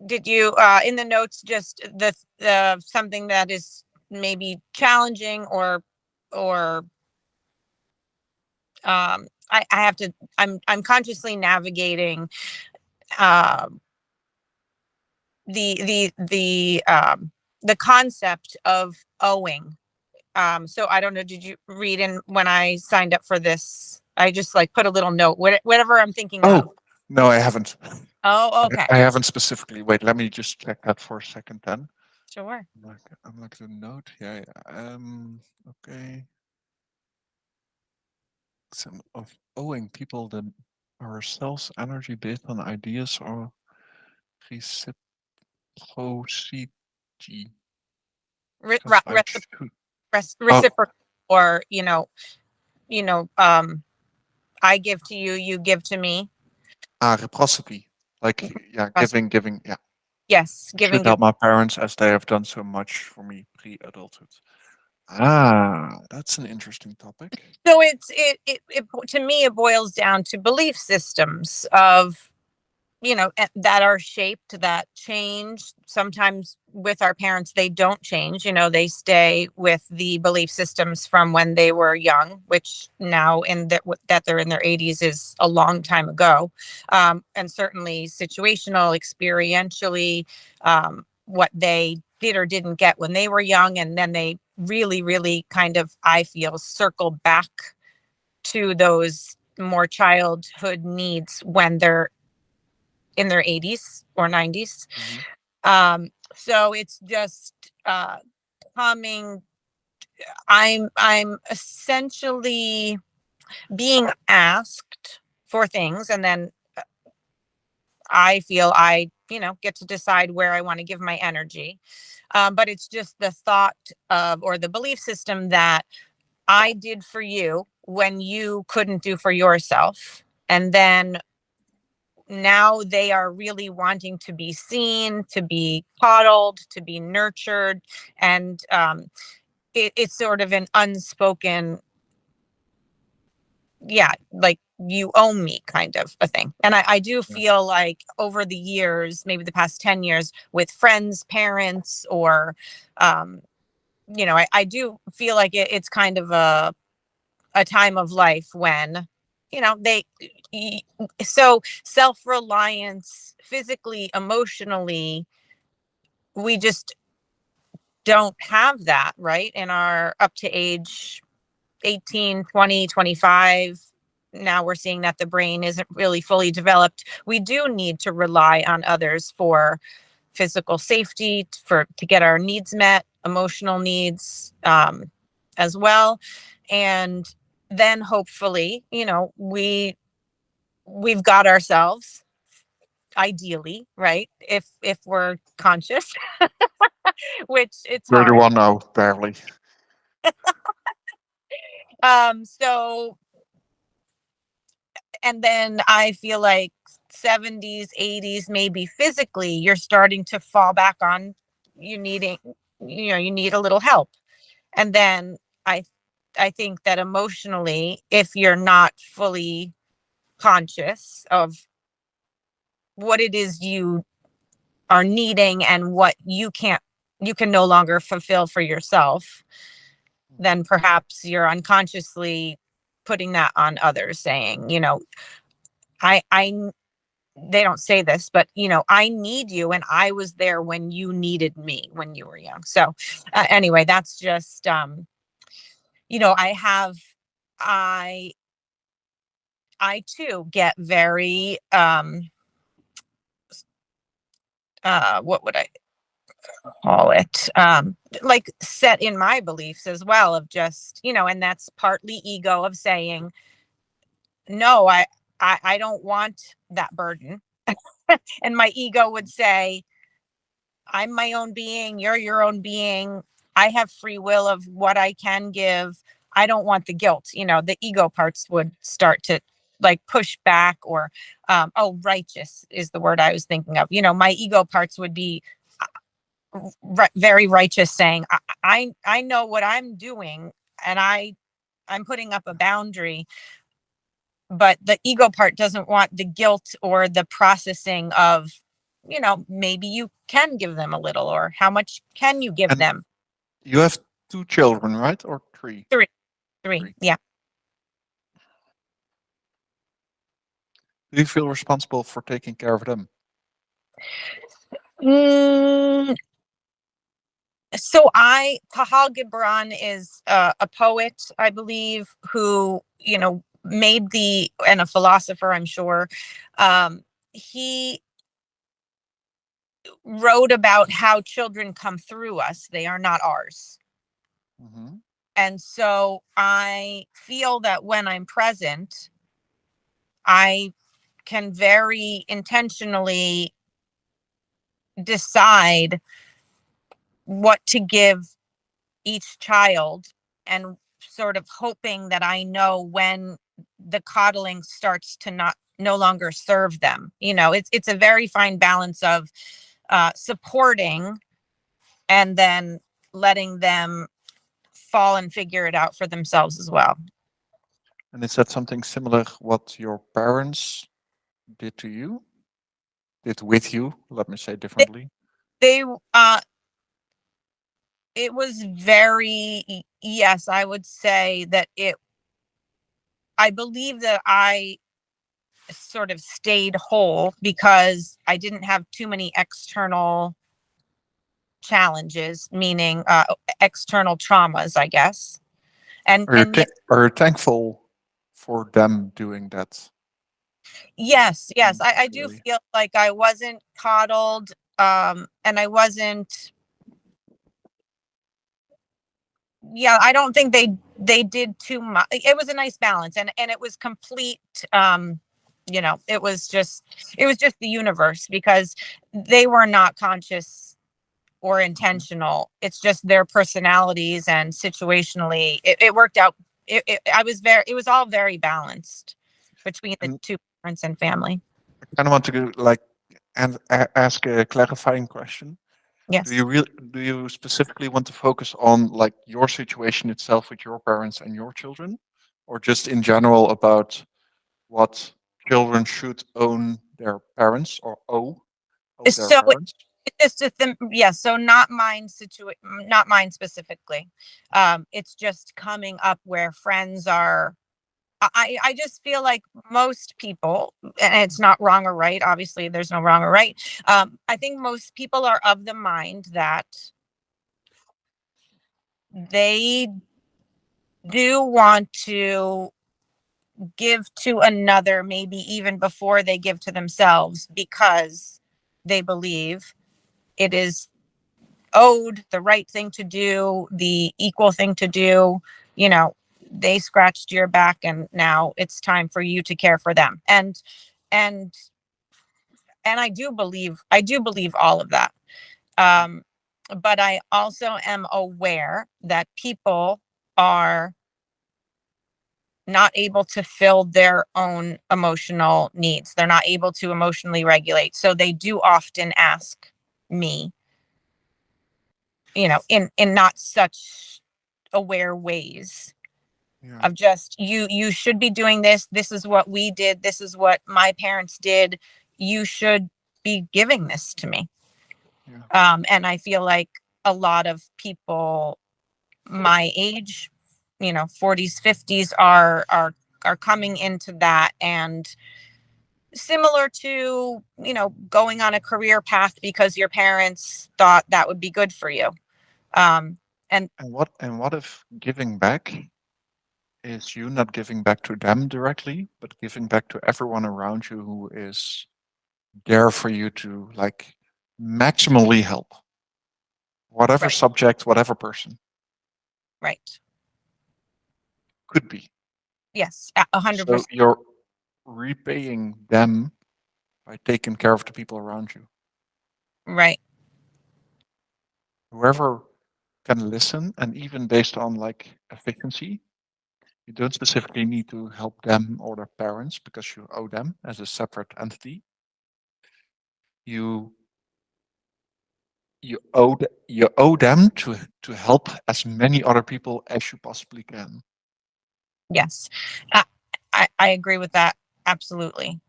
did you in the notes just the something that is maybe challenging or I have to I'm consciously navigating uh, the concept of owing. So I don't know, did you read in when I signed up for this? I just like put a little note, whatever I'm thinking of. Oh, no, I haven't. Oh, okay. I haven't specifically. Wait, let me just check that for a second then. Sure. I'm like the note. Yeah, yeah. Okay. Some of owing people the ourselves energy based on ideas or reciprocity. Re- Because I reci- should. Oh, Reciprocal, or you know, I give to you, you give to me. reciprocity. Like, yeah, Res- giving. Yeah, yes, should giving. help my parents as they have done so much for me pre-adulthood. That's an interesting topic. So it to me it boils down to belief systems of that are shaped, that change sometimes with our parents. They don't change, they stay with the belief systems from when they were young, which now that they're in their 80s is a long time ago. And certainly situational, experientially, what they did or didn't get when they were young, and then they really really kind of, I feel, circle back to those more childhood needs when they're in their 80s or 90s. Hmm. So it's just coming. I'm essentially being asked for things, and then I feel I get to decide where I want to give my energy. But it's just the thought of, or the belief system, that I did for you when you couldn't do for yourself. And then now they are really wanting to be seen, to be coddled, to be nurtured. And it's sort of an unspoken, yeah, like you owe me kind of a thing. And I do Yeah. feel like over the years, maybe the past 10 years, with friends, parents, or, I do feel like it's kind of a time of life when they so self-reliance, physically, emotionally, we just don't have that, right, in our up to age 18, 20, 25. Now we're seeing that the brain isn't really fully developed. We do need to rely on others for physical safety, to get our needs met, emotional needs, as well. And then hopefully, we've got ourselves, ideally, right, if we're conscious, which it's You're the hard. one now, barely. So, and then I feel like 70s, 80s, maybe physically, you're starting to fall back on you needing, you need a little help. And then I I think that emotionally, if you're not fully conscious of what it is you are needing and what you can no longer fulfill for yourself, Mhm. then perhaps you're unconsciously putting that on others, saying, I they don't say this, but I need you, and I was there when you needed me when you were young. So anyway, that's just I have I I too get very what would I call it, like, set in my beliefs as well, of just, and that's partly ego, of saying no, I don't want that burden. And my ego would say, I'm my own being, you're your own being, I have free will of what I can give, I don't want the guilt. The ego parts would start to like push back, or oh, righteous is the word I was thinking of. My ego parts would be very righteous, saying, I know what I'm doing, and I'm putting up a boundary. But the ego part doesn't want the guilt or the processing of maybe you can give them a little, or how much can you give And them? you have two children, right? Or three? Three, three. Three. Yeah. Do you feel responsible for taking care of them? Mm, so Kahal Gibran is a poet, I believe, who, made and a philosopher, I'm sure. He wrote about how children come through us. They are not ours. Hmm. And so I feel that when I'm present, I can very intentionally decide what to give each child, and sort of hoping that I know when the coddling starts to not no longer serve them. It's a very fine balance of supporting and then letting them fall and figure it out for themselves as well. And is that something similar what your parents did to you? Did with you? Let me say They, differently. they it was very, yes, I would say that I believe that I sort of stayed whole because I didn't have too many external challenges, meaning external traumas, I guess. And yet, Are you thankful for them doing that? yes, I do Really? feel like I wasn't coddled, and I wasn't. Yeah, I don't think they did too much. It was a nice balance, and it was complete. It was just the universe, because they were not conscious or Mhm. intentional. It's just their personalities, and situationally it worked out. It was all very balanced between the And two parents and family. I kind of want to go, like and ask a clarifying question. Yes. Do you specifically want to focus on like your situation itself with your parents and your children, or just in general about what children should own their parents or owe their So parents? it's just yeah, so not mine specifically. It's just coming up where friends are. I just feel like most people, and it's not wrong or right, obviously there's no wrong or right. I think most people are of the mind that they do want to give to another, maybe even before they give to themselves, because they believe it is owed, the right thing to do, the equal thing to do. You know, they scratched your back, and now it's time for you to care for them. And and I do believe all of that. Um, but I also am aware that people are not able to fill their own emotional needs. They're not able to emotionally regulate. So they do often ask me, in not such aware ways, Yeah, of just, you should be doing this. This is what we did. This is what my parents did. You should be giving this to me. yeah. And I feel like a lot of people my age, 40s, 50s, are coming into that, and similar to, going on a career path because your parents thought that would be good for you. Um, and And what if giving back is you not giving back to them directly, but giving back to everyone around you who is there for you to like maximally help, whatever right, subject, whatever person right. could be. Yes, a hundred So percent. you're repaying them by taking care of the people around you. Right. Whoever can listen, and even based on like efficiency, you don't specifically need to help them or their parents because you owe them as a separate entity. You you owe them to help as many other people as you possibly can. Yes. I agree with that. Absolutely.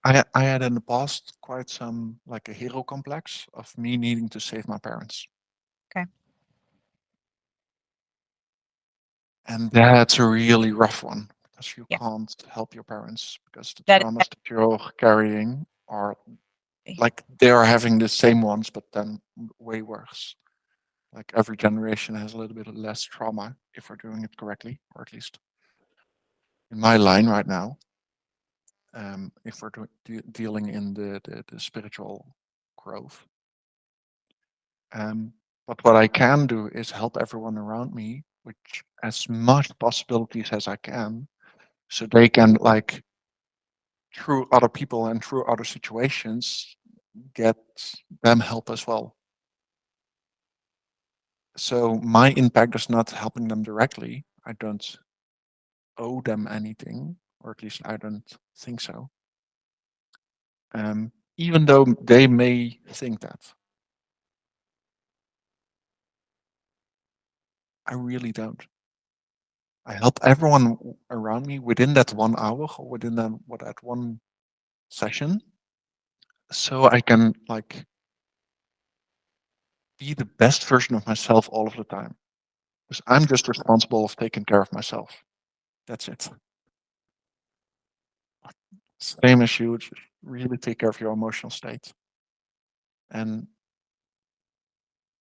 I had in the past quite some like a hero complex of me needing to save my parents. Okay. And that's a really rough one because you Yeah. can't help your parents because the That traumas that you're carrying are like they are having the same ones, but then way worse. Like every generation has a little bit less trauma if we're doing it correctly, or at least in my line right now. If we're dealing in the spiritual growth. But what I can do is help everyone around me with as much possibilities as I can, so they can like through other people and through other situations get them help as well. So my impact is not helping them directly. I don't owe them anything, or at least I don't think so. Even though they may think that, I really don't. I help everyone around me within that 1 hour or within that one session, so I can like be the best version of myself all of the time. Because I'm just responsible of taking care of myself. That's it. Same as you, just really take care of your emotional state. And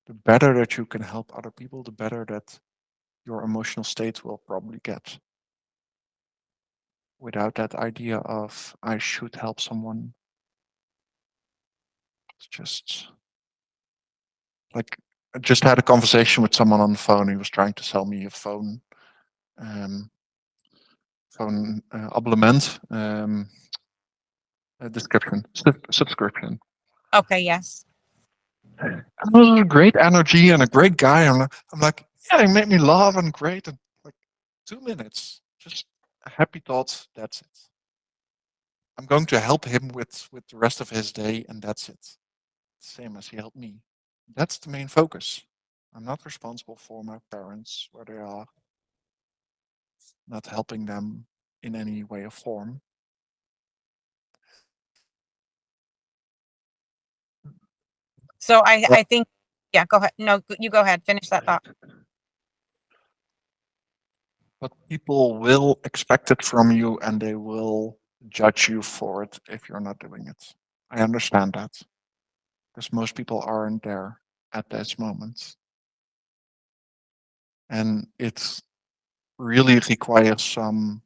the better that you can help other people, the better that your emotional state will probably get. Without that idea of I should help someone, it's just like I just had a conversation with someone on the phone. He was trying to sell me a um, phone abonnement, description, subscription. okay, yes. And it was a great energy and a great guy. I'm like, yeah, he made me laugh and great. And like 2 minutes, just a happy thoughts. That's it. I'm going to help him with the rest of his day, and that's it. Same as he helped me. That's the main focus. I'm not responsible for my parents, where they are, not helping them in any way or form. So But I think, yeah, go ahead. No, you go ahead. Finish that thought. but people will expect it from you, and they will judge you for it if you're not doing it. I understand that because most people aren't there at this moment, and it really requires some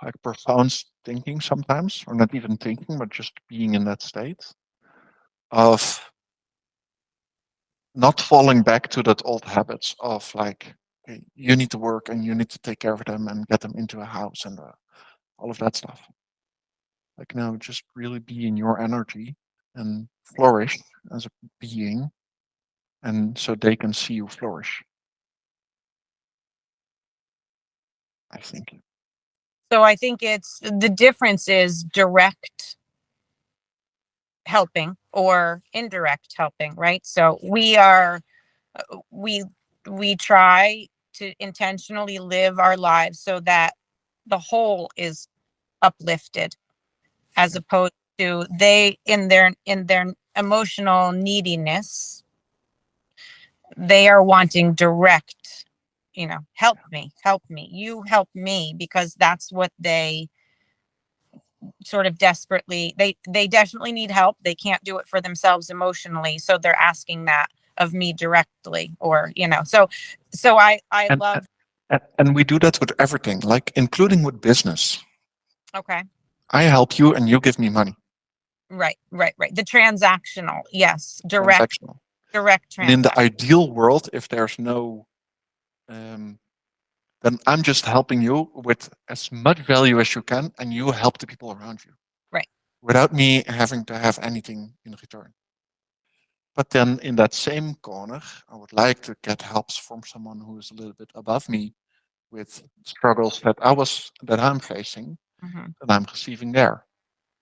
like profound thinking sometimes, or not even thinking, but just being in that state of not falling back to that old habits of like, "Hey, you need to work and you need to take care of them and get them into a house and all of that stuff. Like, no, just really be in your energy and flourish as a being, and so they can see you flourish. I think. So I think it's the difference is direct helping or indirect helping, right? So we we try to intentionally live our lives so that the whole is uplifted, as Yeah. opposed to they in their emotional neediness, they are wanting direct, help me, you help me, because that's what they sort of desperately, they definitely need help. They can't do it for themselves emotionally, so they're asking that of me directly, or so I And love. and we do that with everything, like including with business. Okay. I help you and you give me money. Right, the transactional, yes, Transactional. direct And in the transaction. ideal world, if there's no um, then I'm just helping you with as much value as you can, and you help the people around you Right. without me having to have anything in return. But then in that same corner, I would like to get helps from someone who is a little bit above me with struggles that I'm facing Hmm. and I'm receiving there.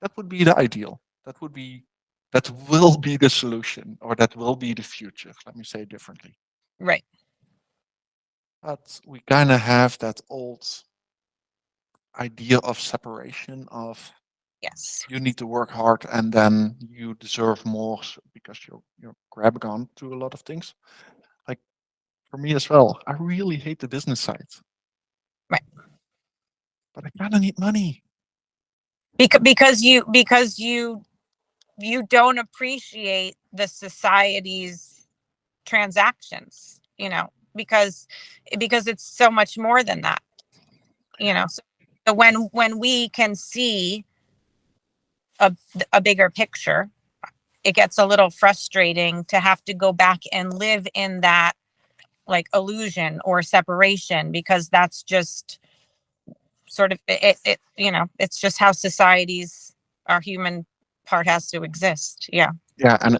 That would be the ideal. That will be the solution, or that will be the future. Let me say it differently. Right. But we kind of have that old idea of separation of Yes. you need to work hard and then you deserve more because you're grabbing on to a lot of things. Like for me as well, I really hate the business side, Right. but I kind of need money. Because you don't appreciate the society's transactions, because it's so much more than that, so when we can see a, a bigger picture, it gets a little frustrating to have to go back and live in that like illusion or separation, because that's just sort of it's just how societies, our human part has to exist. Yeah. Yeah, and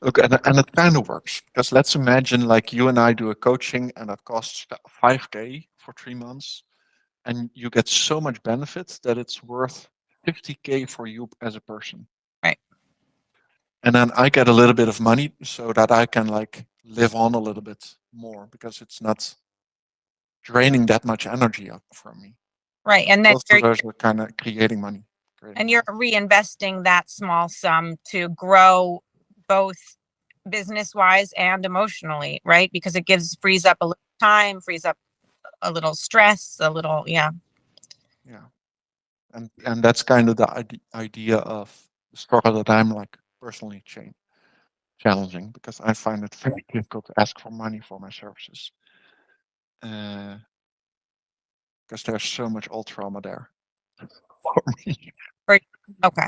look, and it kind of works because let's imagine like you and I do a coaching and that costs 5K for 3 months, and you get so much benefit that it's worth 50K for you as a person. Right. And then I get a little bit of money so that I can like live on a little bit more because it's not draining that much energy up from me. Right. And then Both of those are kind of creating money, creating you're money. reinvesting that small sum to grow both business wise and emotionally, right? Because it frees up a little time, frees up a little stress, a little, yeah. Yeah, and that's kind of the idea of the struggle that I'm like personally challenging because I find it very difficult to ask for money for my services because there's so much old trauma there for me. Or, okay.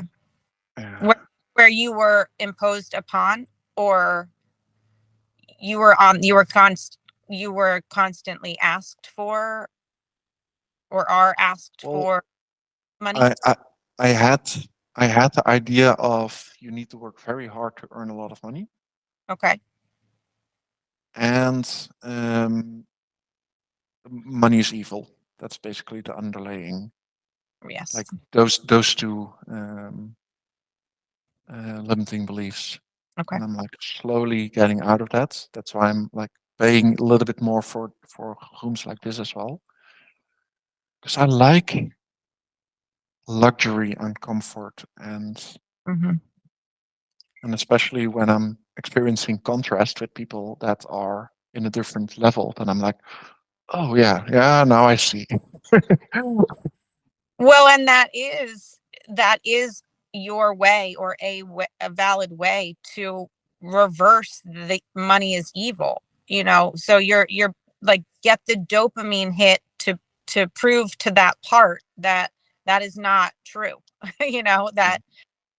Uh, Where you were imposed upon, or you were constantly asked for, or are asked well, for money. I, I I had I had the idea of you need to work very hard to earn a lot of money, Okay. and money is evil. That's basically the underlying, Yes. like those two limiting beliefs. Okay. And I'm like slowly getting out of that. That's why I'm like paying a little bit more for rooms like this as well, because I like luxury and comfort, Hmm. and especially when I'm experiencing contrast with people that are in a different level, then I'm like, oh yeah, yeah, now I see. Well, and that is your way, or a valid way to reverse the money is evil. So you're like, get the dopamine hit to prove to that part that that is not true. Yeah, That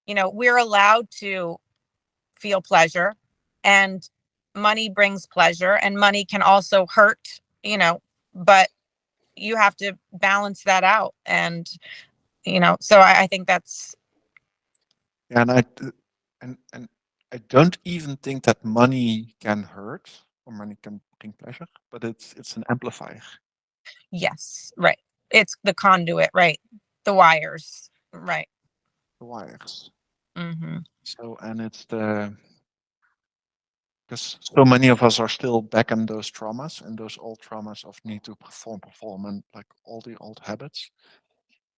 we're allowed to feel pleasure, and money brings pleasure, and money can also hurt, but you have to balance that out. And so I think that's. yeah, and I don't even think that money can hurt or money can bring pleasure, but it's an amplifier. Yes, right. It's the conduit, right? The wires, right? The wires. Hmm. So and it's the because so many of us are still back in those traumas and those old traumas of need to perform, and like all the old habits.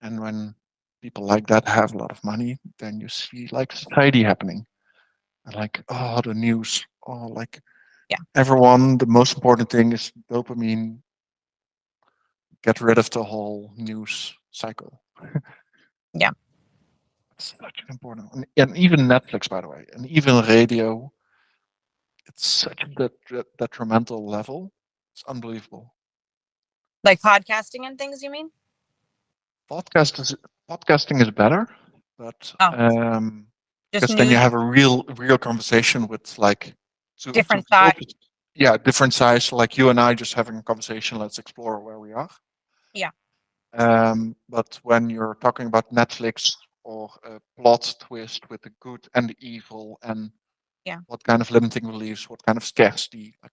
And when people like that have a lot of money, then you see like society happening. And like, oh, the news, oh, like Yeah. everyone, the most important thing is dopamine. Get rid of the whole news cycle. Yeah. It's such an important, and even Netflix, by the way, and even radio. It's such a detrimental level. It's unbelievable. Like podcasting and things, you mean? Podcast is Podcasting is better, but Oh, just because then you news, have a real conversation with like two different people. side. Yeah, different size. Like you and I just having a conversation. Let's explore where we are. Yeah. But when you're talking about Netflix or a plot twist with the good and the evil and Yeah. what kind of limiting beliefs, what kind of scarcity. Like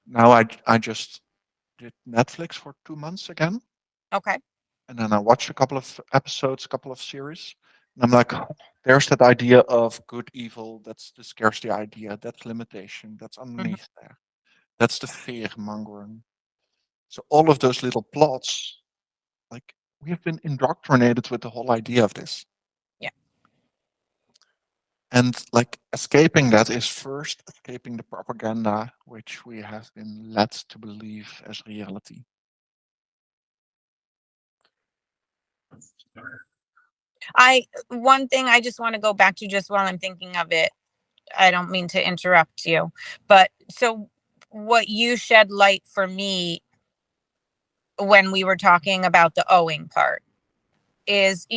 now, I just did Netflix for 2 months again, Okay. and then I watched a couple of episodes, a couple of series, and I'm like, "Oh, there's that idea of good, evil. That's the scarcity idea. That's limitation. That's Hmm. underneath there. That's the fear mongering. So all of those little plots. like we have been indoctrinated with the whole idea of this. Yeah. And like escaping that is first escaping the propaganda which we have been led to believe as reality. One thing I just want to go back to just while I'm thinking of it, I don't mean to interrupt you, but so what you shed light for me when we were talking about the owing part is,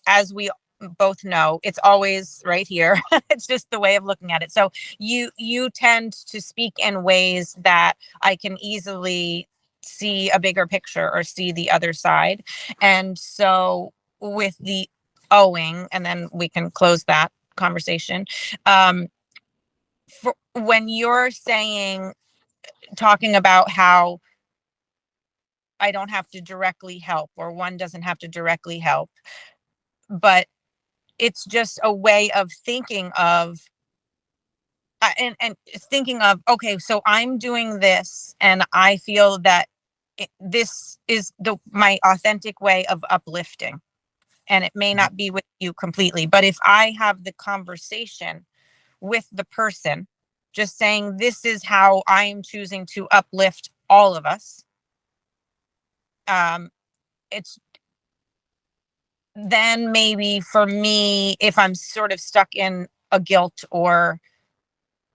as we both know, it's always right here. It's just the way of looking at it. So you tend to speak in ways that I can easily see a bigger picture or see the other side. And so with the owing, and then we can close that conversation. When you're talking about how I don't have to directly help, or one doesn't have to directly help, but it's just a way of thinking of and thinking of, okay, so I'm doing this and I feel that this is my authentic way of uplifting, and it may Mhm. not be with you completely, but if I have the conversation with the person just saying this is how I am choosing to uplift all of us, it's then maybe for me, if I'm sort of stuck in a guilt or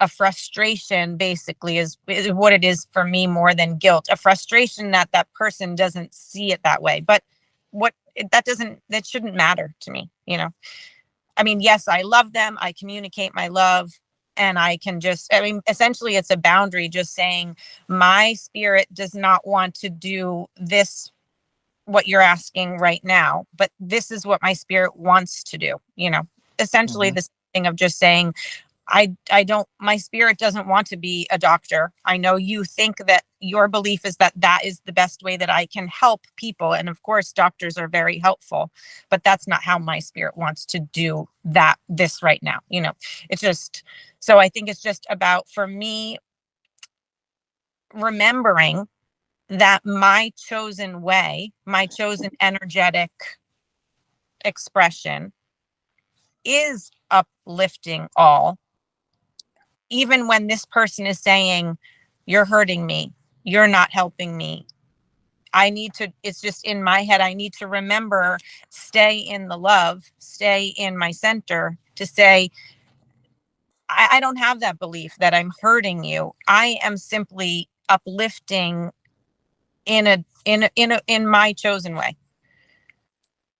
a frustration, basically is what it is for me, more than guilt, a frustration that that person doesn't see it that way. But what that shouldn't matter to me, I mean, yes, I love them, I communicate my love, and I can just, I mean, essentially it's a boundary, just saying my spirit does not want to do this, what you're asking right now, but this is what my spirit wants to do, essentially Mhm. this thing of just saying, I don't, my spirit doesn't want to be a doctor. I know you think that your belief is that that is the best way that I can help people. And of course, doctors are very helpful, but that's not how my spirit wants to do this right now. It's just, so I think it's just about, for me, remembering that my chosen way, my chosen energetic expression is uplifting all, even when this person is saying, you're hurting me, you're not helping me. It's just in my head, I need to remember, stay in the love, stay in my center, to say, I don't have that belief that I'm hurting you. I am simply uplifting in my chosen way.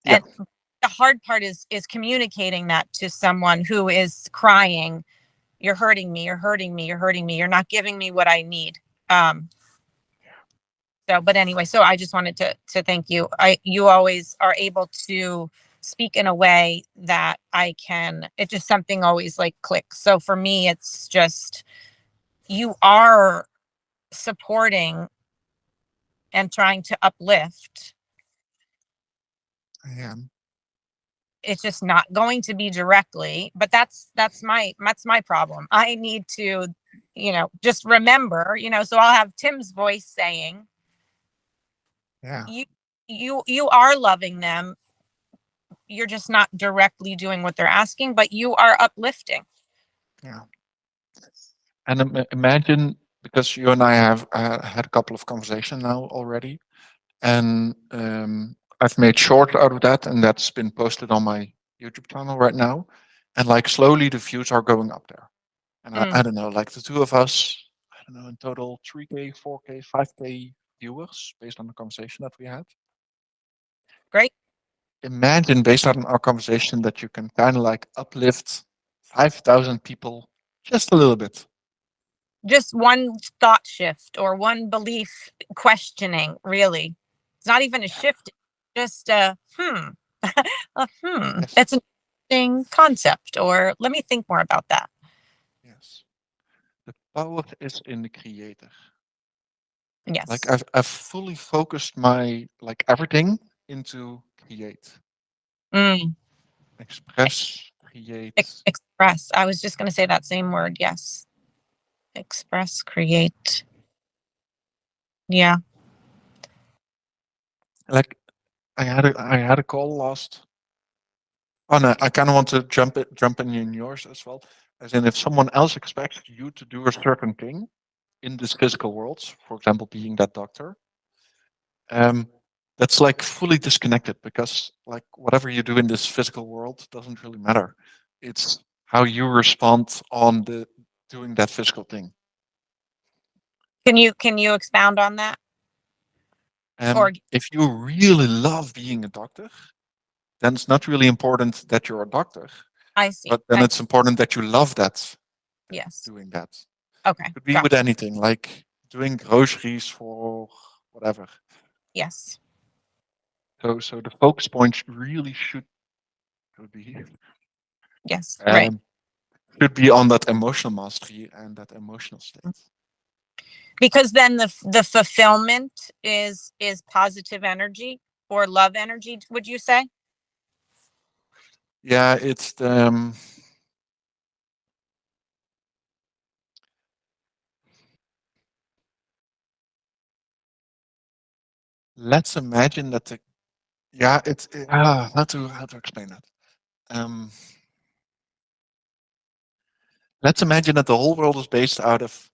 Yeah. And the hard part is communicating that to someone who is crying, you're hurting me, you're hurting me, you're hurting me, you're not giving me what I need. But anyway, so I just wanted to thank you. You always are able to speak in a way that it just, something always like clicks. So for me, it's just, you are supporting and trying to uplift. I am. It's just not going to be directly, but that's my problem. I need to, just remember, so I'll have Tim's voice saying, Yeah. you are loving them, you're just not directly doing what they're asking, but you are uplifting. Yeah. And imagine, because you and I have had a couple of conversations now already, and I've made short out of that, and that's been posted on my YouTube channel right now. And like slowly the views are going up there. And I Mm, don't know, like the two of us, I don't know, in total 3K, 4K, 5K viewers based on the conversation that we had. great. Imagine, based on our conversation, that you can kind of like uplift 5,000 people just a little bit. Just one thought shift or one belief questioning, really. It's not even a Yeah. shift, just Yes. It's an interesting concept, or let me think more about that. Yes. The power is in the creator. Like Yes. I've fully focused my like everything into create, Mm. express, create. Express. I was just going to say that same word. Yes. Express, create. Yeah. Like I had a call last. Oh no, I kind of want to jump in yours as well. As in, if someone else expects you to do a certain thing in this physical world, for example, being that doctor, um, that's like fully disconnected because like whatever you do in this physical world doesn't really matter. It's how you respond on the doing that physical thing. Can you expound on that? Or If you really love being a doctor, then it's not really important that you're a doctor, I see. but then it's important that you love that Yes. doing that. Okay. Could be with Gotcha. anything, like doing groceries for whatever. Yes. So the focus point really should be Yes. Right. um, should be on that emotional mastery and that emotional state. Because then the fulfillment is positive energy or love energy, would you say? Yeah, it's the let's imagine that the yeah it's how to explain that. Um, let's imagine that the whole world is based out of.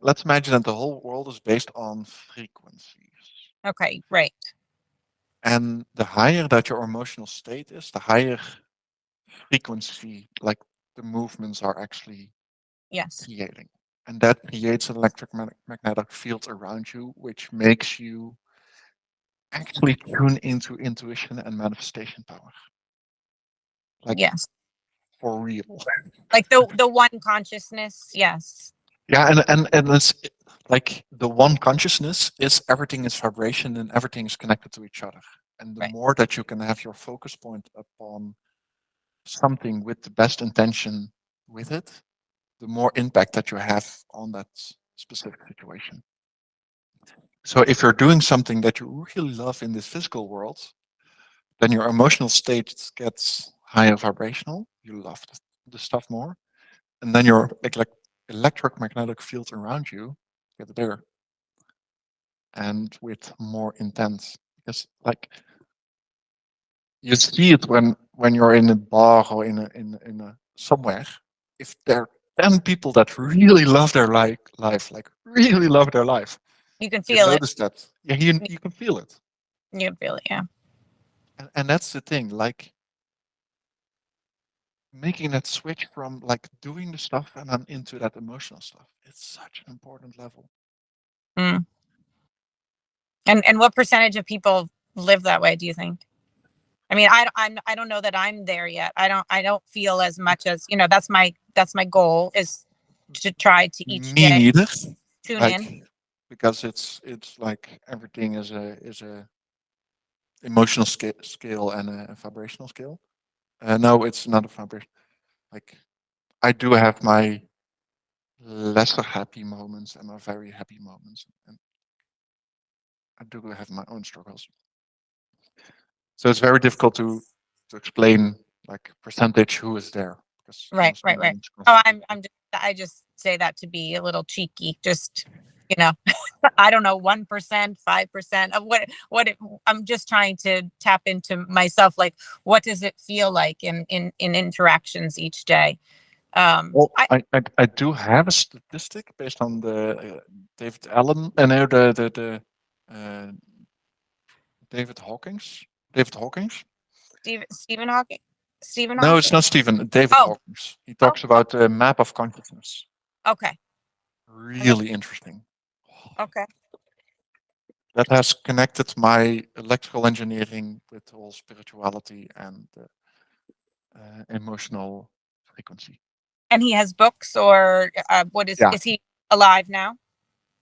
Let's imagine that the whole world is based on frequencies. Okay. Right. And the higher that your emotional state is, the higher frequency, like the movements are actually Yes. creating. And that creates an electromagnetic field around you, which makes you actually tune into intuition and manifestation power. Like Yes. for real. Like the one consciousness. Yes. Yeah, and it's like the one consciousness is everything is vibration and everything is connected to each other. And the Right. more that you can have your focus point upon something with the best intention with it, the more impact that you have on that specific situation. So if you're doing something that you really love in this physical world, then your emotional state gets higher vibrational. You love the stuff more, and then your electromagnetic field around you gets bigger and with more intense. Because like you see it when you're in a bar or in a somewhere. If there are 10 people that really love their life, like really love their life, You can you feel it. notice that. Yeah, you can feel it. You can feel it. Yeah. And that's the thing, like making that switch from like doing the stuff and then into that emotional stuff. It's such an important level. Mm. And what percentage of people live that way, do you think? I mean, I don't know that I'm there yet. I don't feel as much as, that's my goal is to try to each Me day neither. tune in. Like because it's like everything is a emotional scale and a vibrational scale. No, it's not a vibration. Like I do have my lesser happy moments and my very happy moments, and I do have my own struggles. So it's very difficult to explain like percentage who is there because Right, right, right. emotions Oh, constantly. I just say that to be a little cheeky. Just, you know, I don't know, 1%, 5% of I'm just trying to tap into myself. Like, what does it feel like in interactions each day? Well, I I do have a statistic based on the David Allen, no, the uh, David Hawkins. David Hawkins. Stephen Hawking, Stephen No, it's Hawking. not Stephen. David Oh, Hawkins. He oh, talks about the map of consciousness. okay, okay, Really interesting. okay. That has connected my electrical engineering with all spirituality and emotional frequency. And he has books, or what Yeah. is he alive now?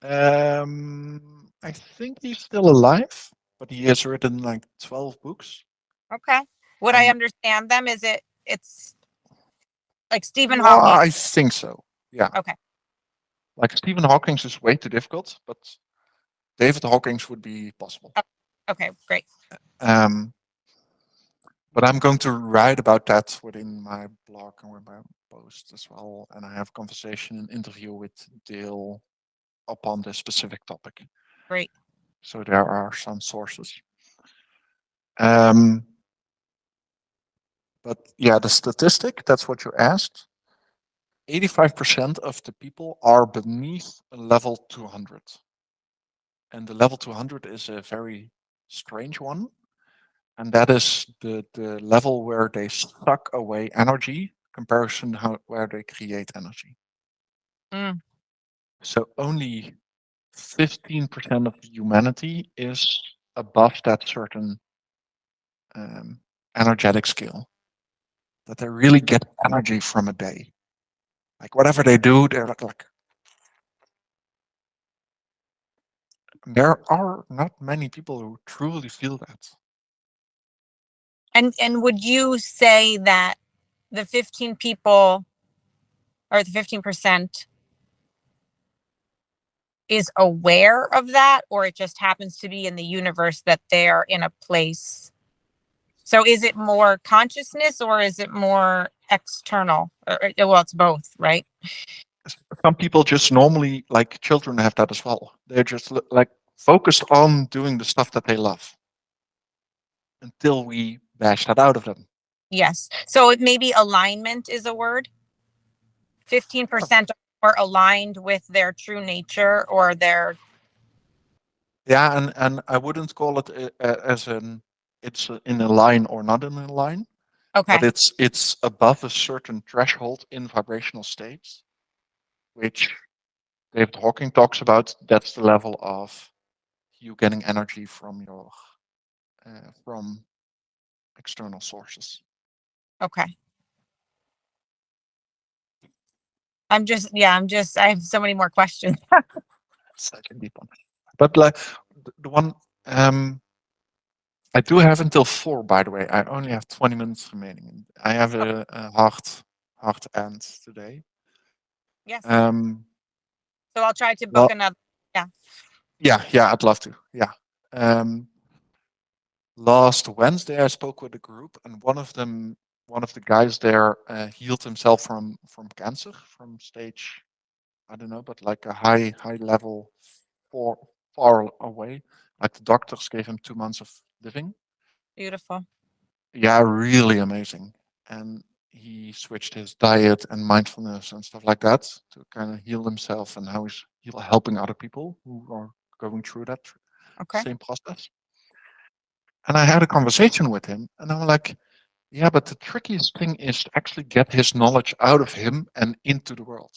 I think he's still alive, but he has written like 12 books. Okay. Would I And understand them? It's like Stephen well, Hawking? I think so. Yeah. Okay. Like Stephen Hawking's is way too difficult, but David Hawking's would be possible. Oh, okay, great. Um, but I'm going to write about that within my blog and with my post as well. And I have a conversation and interview with Dale upon this specific topic. Great. So there are some sources. Um, but yeah, the statistic, that's what you asked. 85% of the people are beneath a level 200. And the level 200 is a very strange one. And that is the level where they suck away energy comparison where they create energy. Mm. So only 15% of humanity is above that certain energetic scale, that they really get energy from a day. Like whatever they do, they're like there are not many people who truly feel that. And would you say that the 15 people or the 15% is aware of that, or it just happens to be in the universe that they're in a place? So is it more consciousness or is it more external? Well, it's both, right? Some people just normally, like children, have that as well. They're just like focused on doing the stuff that they love until we bash that out of them. Yes. So maybe alignment is a word. 15% are aligned with their true nature or their. Yeah, and I wouldn't call it as an it's in a line or not in a line, but Okay. it's above a certain threshold in vibrational states, which David Hawking talks about. That's the level of you getting energy from your from external sources. Okay. I have so many more questions. It's such a deep one. But like the one I do have until 4, by the way. I only have 20 minutes remaining. I have a hard end today. Yes. Um, So I'll try to book well, another. Yeah. yeah, I'd love to. Yeah. Um, Last Wednesday, I spoke with a group, and one of the guys there, healed himself from cancer, from stage, I don't know, but like a high level, far far away. Like the doctors gave him 2 months of living. Beautiful. Yeah, really amazing. And he switched his diet and mindfulness and stuff like that to kind of heal himself, and how he's helping other people who are going through that Okay. same process. And I had a conversation with him, and I'm like, yeah, but the trickiest thing is to actually get his knowledge out of him and into the world,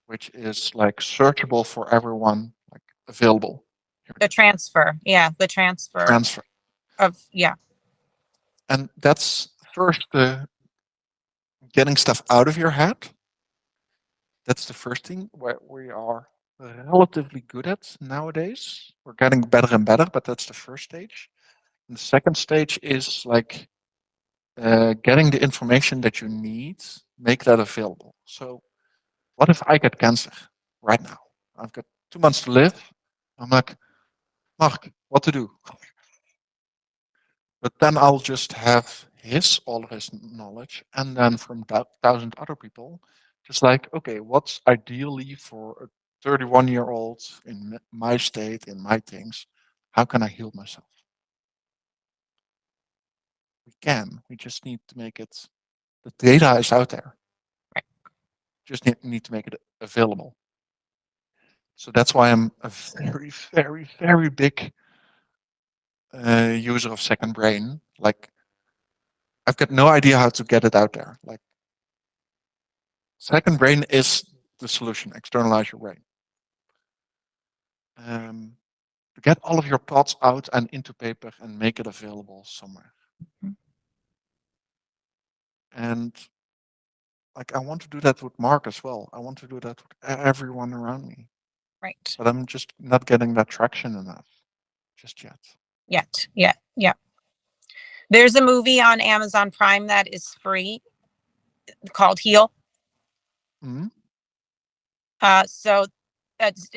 which is like searchable for everyone, like available. Here it The is. transfer. Yeah. The transfer Transfer. of, yeah. And that's first the getting stuff out of your head. That's the first thing where we are relatively good at nowadays. We're getting better and better, but that's the first stage. And the second stage is like getting the information that you need, make that available. So, what if I get cancer right now? I've got 2 months to live. I'm like, Mark, what to do? But then I'll just have all of his knowledge, and then from that 1,000 other people, just like, okay, what's ideally for a 31-year-old in my state, in my things? How can I heal myself? We can. We just need to make it. The data is out there. Just need to make it available. So that's why I'm a very, very, very big user of second brain. Like I've got no idea how to get it out there. Like second brain is the solution. Externalize your brain. To get all of your thoughts out and into paper and make it available somewhere. Mhm. And like I want to do that with Mark as well. I want to do that with everyone around me. Right. But I'm just not getting that traction enough just yet. Yet. Yeah. Yeah. There's a movie on Amazon Prime that is free called Heal. Mm-hmm. So it's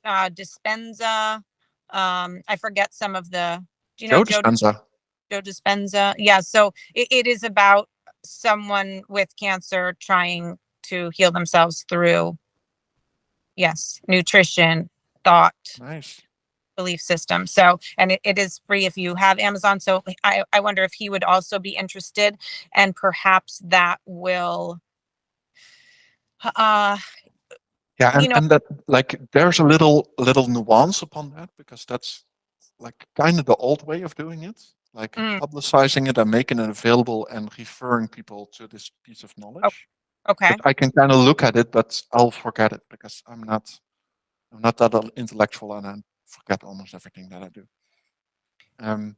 Dispenza. I forget some of the. Do you know Joe Dispenza. Joe Dispenza? Yeah. So it is about someone with cancer trying to heal themselves through, yes, nutrition, thought. Nice. belief system. So, and it is free if you have Amazon. So I wonder if he would also be interested, and perhaps that will, uh, Yeah, you know, and that, like, there's a little nuance upon that, because that's like kind of the old way of doing it, like mm, publicizing it and making it available and referring people to this piece of oh, knowledge. But okay. I can kind of look at it, but I'll forget it because I'm not that intellectual, and I forget almost everything that I do. Um,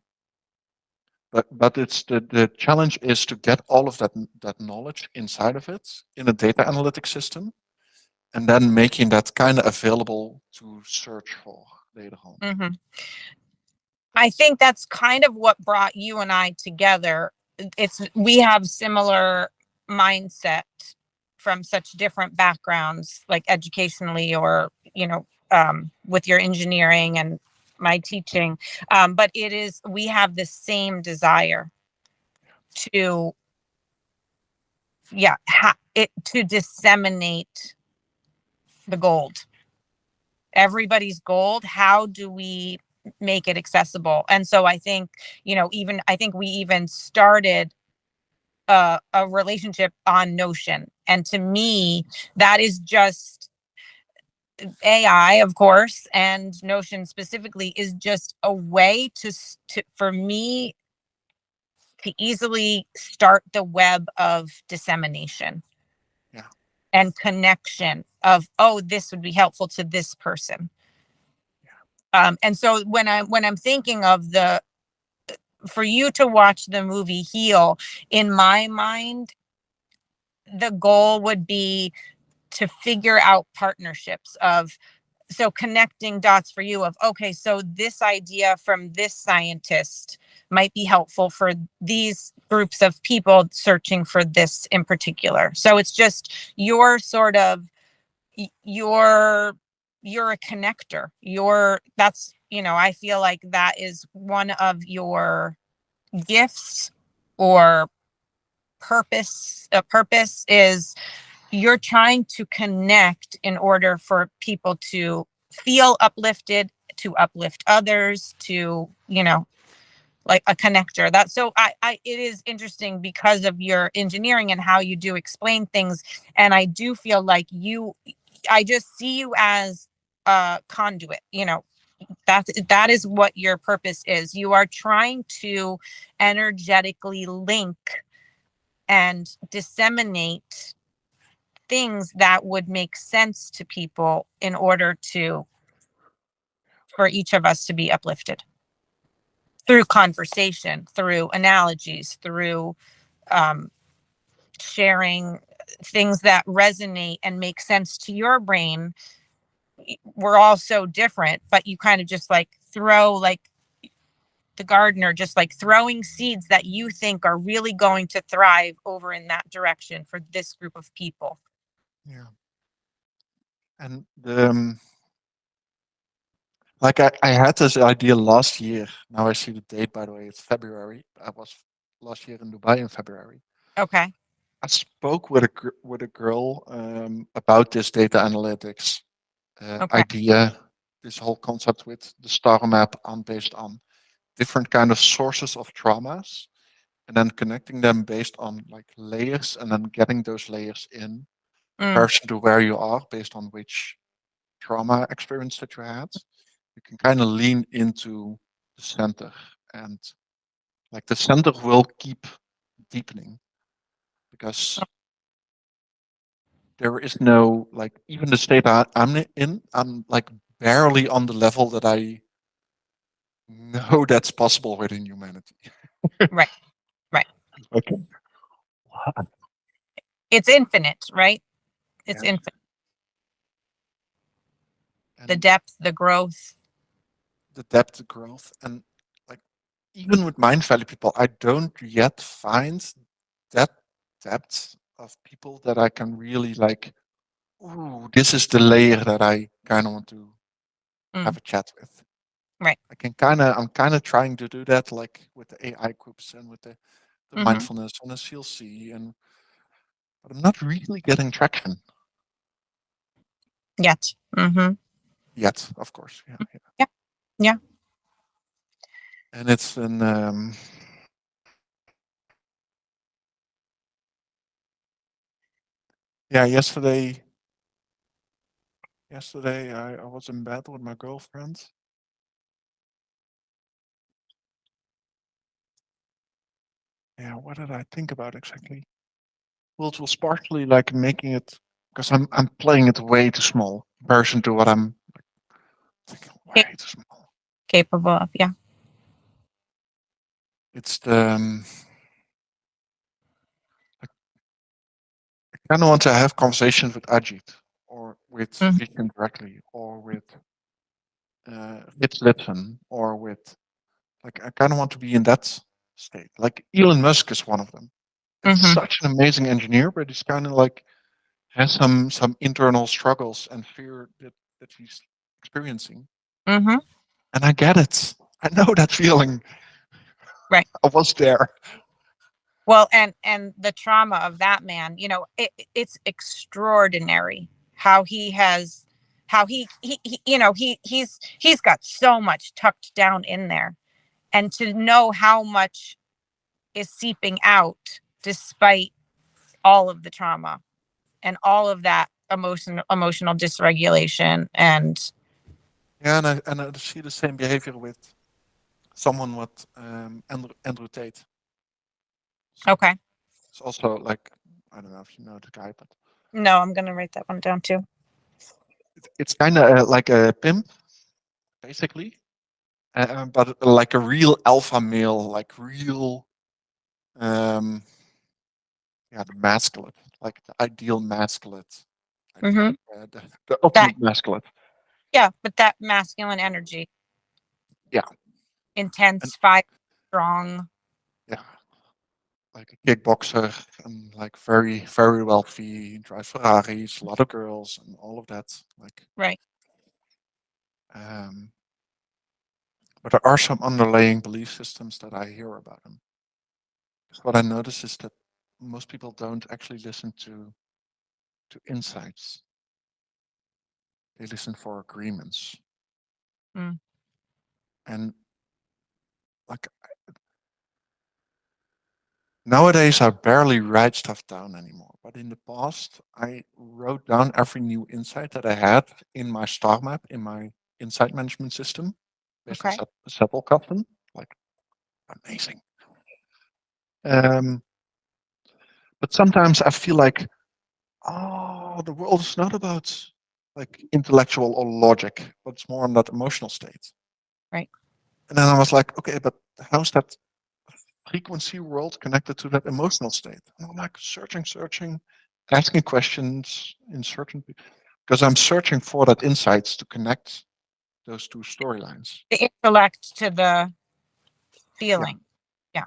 but it's the challenge is to get all of that knowledge inside of it in a data analytics system, and then making that kind of available to search for later on. Hmm. I think that's kind of what brought you and I together. We have similar mindset from such different backgrounds, like educationally, or, with your engineering and my teaching. But we have the same desire to, yeah, to disseminate the gold. Everybody's gold. How do we make it accessible? And so I think, I think we even started a relationship on Notion. And to me, that is just AI, of course, and Notion specifically is just a way for me to easily start the web of dissemination Yeah, and connection of, oh, this would be helpful to this person. And so when I'm thinking of for you to watch the movie Heal, in my mind, the goal would be to figure out partnerships of, so connecting dots for you of, okay, so this idea from this scientist might be helpful for these groups of people searching for this in particular. So it's just your sort of you're a connector. I feel like that is one of your gifts or purpose. A purpose is you're trying to connect in order for people to feel uplifted, to uplift others, to, like a connector. It is interesting because of your engineering and how you do explain things. And I do feel like I just see you as a conduit. That is what your purpose is. You are trying to energetically link and disseminate things that would make sense to people in order for each of us to be uplifted through conversation, through analogies, through um, sharing things that resonate and make sense to your brain. We're all so different, but you kind of just like throw, like the gardener, just like throwing seeds that you think are really going to thrive over in that direction for this group of people. yeah. And like I had this idea last year. Now I see the date, by the way, it's February. I was last year in Dubai in February. Okay. I spoke with a girl about this data analytics Okay. idea, this whole concept with the star map on based on different kind of sources of traumas, and then connecting them based on like layers, and then getting those layers in Mm, comparison to where you are based on which trauma experience that you had. You can kind of lean into the center, and like the center will keep deepening, because there is no, like, even the state I'm in, I'm like barely on the level that I know that's possible within humanity. right. Right. Okay. It's infinite, right? It's Yes. infinite. The And depth, the growth. the depth of growth, and like even with mind valley people, I don't yet find that depth of people that I can really like, ooh, this is the layer that I kind of want to Mm, have a chat with. right. I'm kind of trying to do that, like with the AI groups and with the Hmm. mindfulness and the CLC, and but I'm not really getting traction Yet. Hmm. yet. Of course, yeah, yeah. Yeah. Yeah. And it's an yeah. Yesterday I was in bed with my girlfriend. Yeah, what did I think about exactly? Well, it was partially like making it because I'm playing it way too small in comparison to what I'm thinking. Ca- Way too small. Capable of. Yeah. It's the I kind of want to have conversations with Ajit or with Mm-hmm. Vision directly or with Fitz Lipton or with like I kind of want to be in that state. Like Elon Musk is one of them. It's Mm-hmm. such an amazing engineer, but he's kind of like has some internal struggles and fear that he's experiencing. Mm-hmm. And I get it. I know that feeling. Right. I was there. Well, and the trauma of that man, it's extraordinary how he has, how he he's got so much tucked down in there, and to know how much is seeping out despite all of the trauma and all of that emotional dysregulation. And Yeah, and I see the same behavior with someone with Andrew Tate. okay, It's also like I don't know if you know the guy, but no, I'm gonna write that one down too. it's kind of like a pimp basically, but like a real alpha male, like real um yeah, the masculine, like the ideal masculine, ideal, Mm-hmm. the That, ultimate masculine. yeah, but that masculine energy, Yeah, and intense, fire, strong. yeah, like a kickboxer and like very wealthy, drive Ferraris, a lot of girls, and all of that. Like, Right. um, but there are some underlying belief systems that I hear about him. 'Cause what I notice is that most people don't actually listen to insights. They listen for agreements. Mm. And like nowadays, I barely write stuff down anymore. But in the past, I wrote down every new insight that I had in my star map, in my insight management system, based on Okay. Sepal custom. Like amazing. Um, but sometimes I feel like, oh, the world is not about like intellectual or logic, but it's more on that emotional state. Right. And then I was like, okay, but how's that frequency world connected to that emotional state? And I'm like searching, asking questions in certain because I'm searching for that insights to connect those two storylines. The intellect to the Yeah, feeling. Yeah.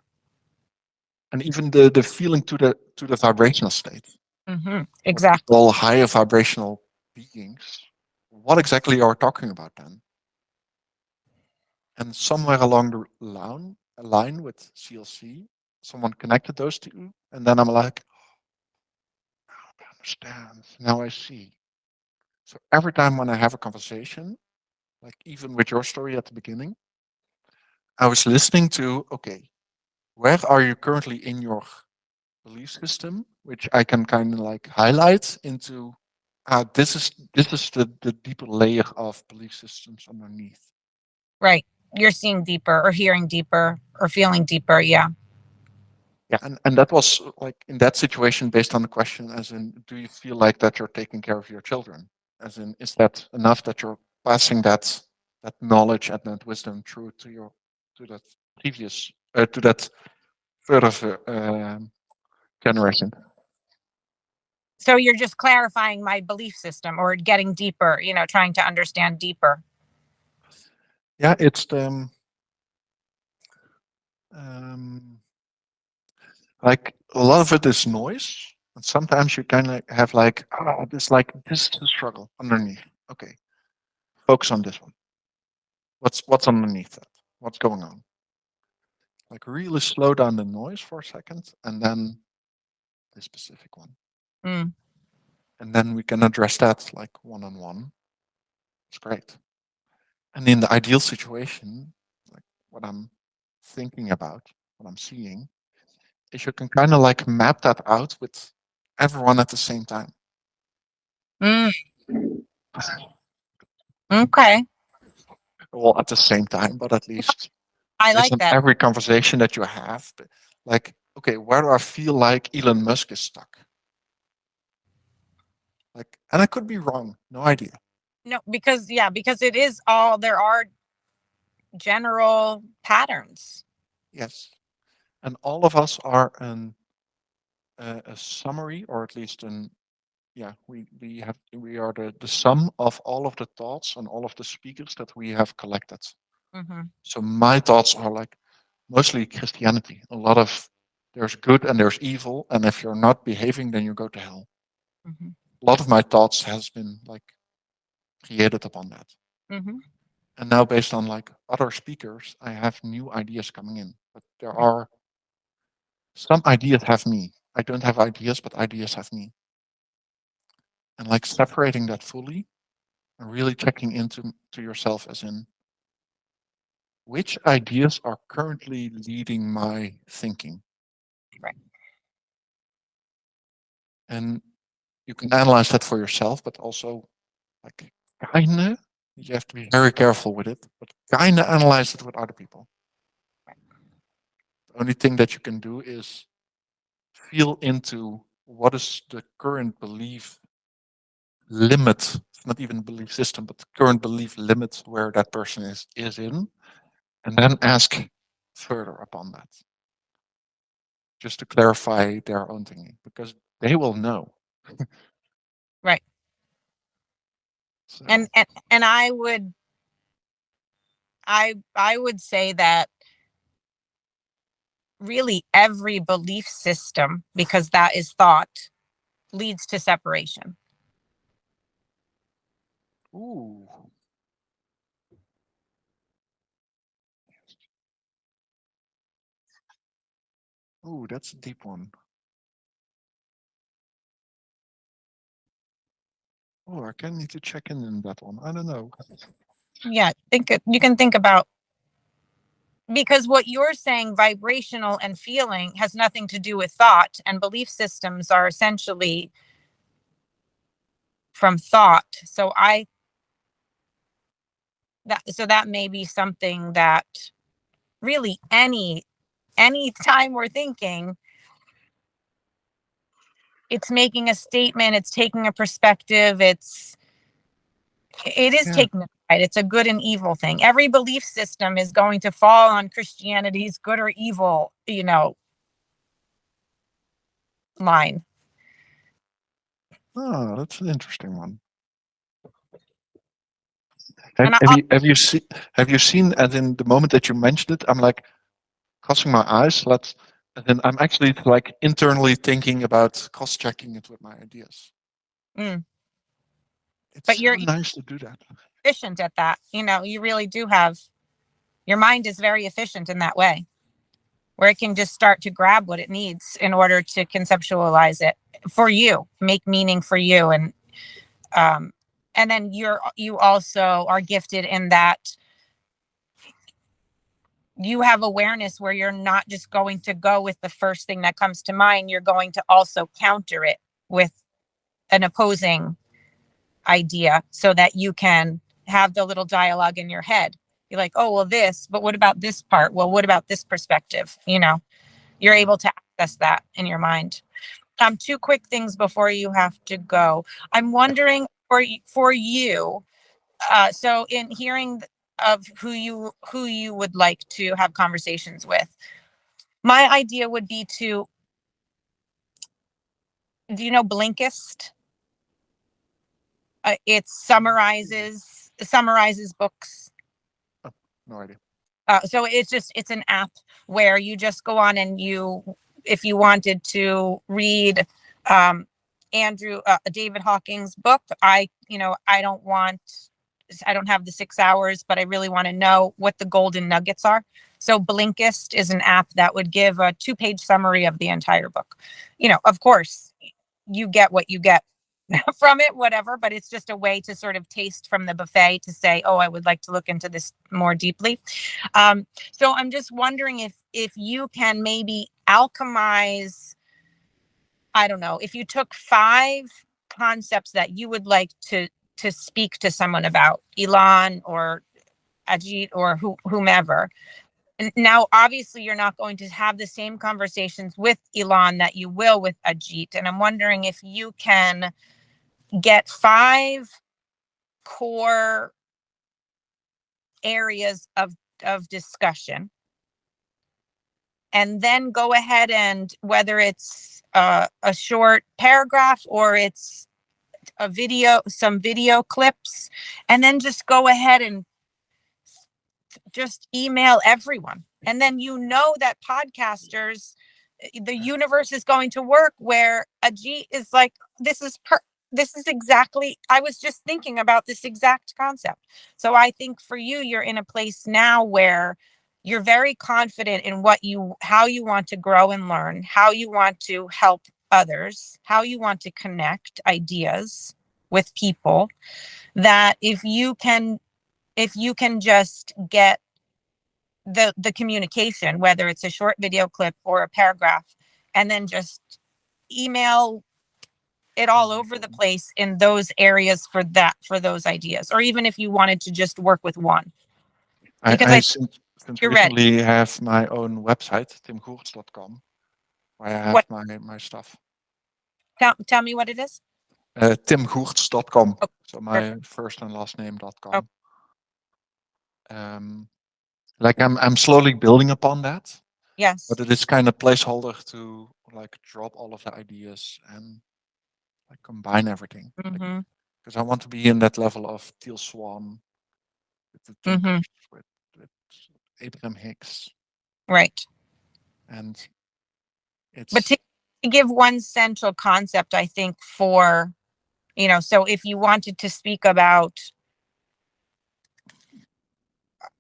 and even the feeling to the vibrational state. Mm-hmm. What we Exactly. call higher vibrational beings. What exactly are we talking about then? And somewhere along the line with CLC, someone connected those two, and then I'm like, I understand. Now I see. So every time when I have a conversation, like even with your story at the beginning, I was listening to, okay, where are you currently in your belief system, which I can kind of like highlight into this is the deeper layer of belief systems underneath. Right. You're seeing deeper or hearing deeper or feeling deeper. Yeah. Yeah, and that was like in that situation based on the question, as in, do you feel like that you're taking care of your children? As in, is that enough that you're passing that knowledge and that wisdom through to that previous to that further generation? So you're just clarifying my belief system or getting deeper, trying to understand deeper. Yeah, it's the um, like a lot of it is noise, and sometimes you kind of have this is a struggle underneath. Okay, focus on this one. What's underneath that? What's going on? Like really slow down the noise for a second, and then the specific one, Mm. and then we can address that like one on one. It's great. And in the ideal situation, like what I'm thinking about, what I'm seeing, is you can kind of like map that out with everyone at the same time. Mm, okay. Well, at the same time, but at least I based like on that. every conversation that you have, like, okay, where do I feel like Elon Musk is stuck? Like, and I could be wrong, no idea. No, because because it is all there are general patterns. Yes, and all of us are a summary, or at least an yeah, we are the sum of all of the thoughts and all of the speakers that we have collected. Hmm. So my thoughts are like mostly Christianity. A lot of there's good and there's evil, and if you're not behaving, then you go to hell. Hmm. A lot of my thoughts has been like created upon that. Hmm. And now based on like other speakers, I have new ideas coming in. But there Right. are some ideas have me. I don't have ideas, but ideas have me. And like separating that fully and really checking into to yourself as in which ideas are currently leading my thinking. Right. And you can analyze that for yourself, but also like kinda, you have to be very careful with it, but kinda analyze it with other people. The only thing that you can do is feel into what is the current belief limit. It's not even belief system, but the current belief limit where that person is in, and then ask further upon that, just to clarify their own thinking, because they will know. Right. So, And I would say that really every belief system, because that is thought, leads to separation. ooh, ooh, that's a deep one. Oh, I kind of need to check in that one. I don't know. Yeah, you can think about, because what you're saying, vibrational and feeling, has nothing to do with thought, and belief systems are essentially from thought. So that may be something that really any time we're thinking, it's making a statement, it's taking a perspective, it is Yeah. taking a side. It's a good and evil thing. Every belief system is going to fall on Christianity's good or evil, line. Oh, that's an interesting one. And Have you seen? And in the moment that you mentioned it, I'm like crossing my eyes. And then I'm actually like internally thinking about cross checking it with my ideas. mm, It's but so you're nice to do that. efficient at that. You really do have, your mind is very efficient in that way, where it can just start to grab what it needs in order to conceptualize it for you, make meaning for you. Um, and then you also are gifted in that you have awareness where you're not just going to go with the first thing that comes to mind. You're going to also counter it with an opposing idea so that you can have the little dialogue in your head. You're like, oh, well, this, but what about this part? Well, what about this perspective? You're Yeah. able to access that in your mind. Two quick things before you have to go. I'm wondering for you, so in hearing of who you would like to have conversations with, my idea would be to, do you know Blinkist? It summarizes books. Oh, no idea. So it's an app where you just go on and if you wanted to read um, David Hawking's book, I don't have the 6 hours, but I really want to know what the golden nuggets are. So Blinkist is an app that would give a 2-page summary of the entire book. Of course, you get what you get from it, whatever, but it's just a way to sort of taste from the buffet to say, oh, I would like to look into this more deeply. So I'm just wondering if you can maybe alchemize, I don't know, if you took 5 concepts that you would like to speak to someone about, Elon or Ajit or whomever. Now, obviously, you're not going to have the same conversations with Elon that you will with Ajit. And I'm wondering if you can get 5 core areas of discussion, and then go ahead and whether it's a short paragraph or it's a video, some video clips, and then just go ahead and just email everyone. And then that podcasters, the universe is going to work where Ajit is like, this is exactly, I was just thinking about this exact concept. So I think for you, you're in a place now where you're very confident in how you want to grow and learn, how you want to help others, how you want to connect ideas with people, that if you can just get the communication, whether it's a short video clip or a paragraph, and then just email it all over the place in those areas for those ideas, or even if you wanted to just work with one, because I I since you're ready. recently have my own website, timgoerts.com, where I have What? my stuff. Tell me what it is. Timgoerts.com. Oh, So perfect. my first and last Oh, name.com. Like I'm slowly building upon that, yes. but it is kind of placeholder to like drop all of the ideas and like combine everything. Like Mm-hmm. because I want to be in that level of Teal Swan with the Mm-hmm. thinkers, with Abraham Hicks, Right. and But it's to give one central concept, I think for, so if you wanted to speak about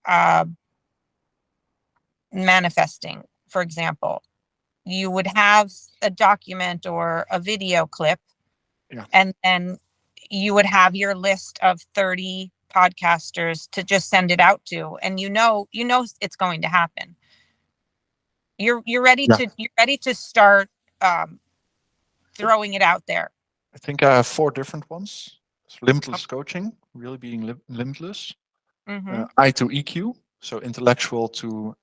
uh, manifesting, for example, you would have a document or a video clip, yeah. and then you would have your list of 30 podcasters to just send it out to, and it's going to happen. Yeah. You're ready to start um, throwing it out there. I think I have 4 different ones. So limitless coaching, really being limitless. Mm-hmm. I to EQ, so intellectual to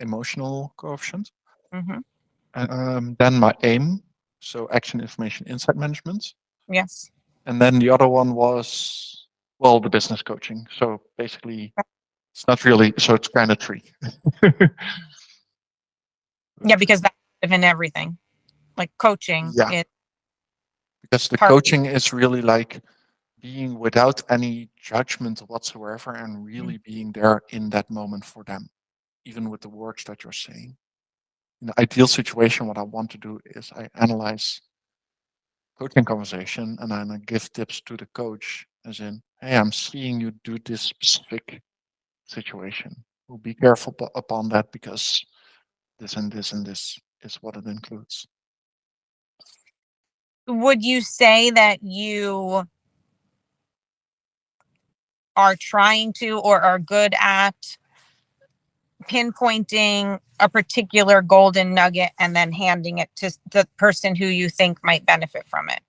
emotional coefficient. Mm-hmm. Then my aim, so action, information, insight management. Yes. And then the other one was, well, the business coaching. So basically, it's not really, so it's kind of 3. Yeah, because that's in everything. Like coaching Yeah, is because the part. coaching is really like being without any judgment whatsoever and really being there in that moment for them, even with the words that you're saying. In the ideal situation, what I want to do is I analyze coaching conversation and then I give tips to the coach, as in, hey, I'm seeing you do this specific situation. Well, be careful upon that because this and this and this is what it includes. Would you say that you are trying to or are good at pinpointing a particular golden nugget and then handing it to the person who you think might benefit from it?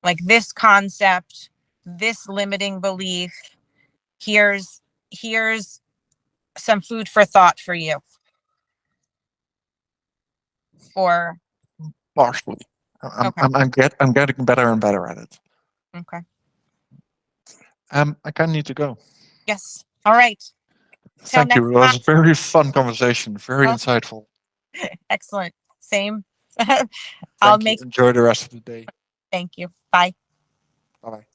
Like this concept, this limiting belief, here's some food for thought for you. Or Partially. I'm, okay. I'm, I'm, get, I'm getting better and better at it. Okay. I kind of need to go. Yes. All right. Till Thank you. next It was time. a very fun conversation, very Oh, insightful. excellent. Same. I'll Thank you. make Enjoy the rest of the day. Thank you. Bye. Bye bye.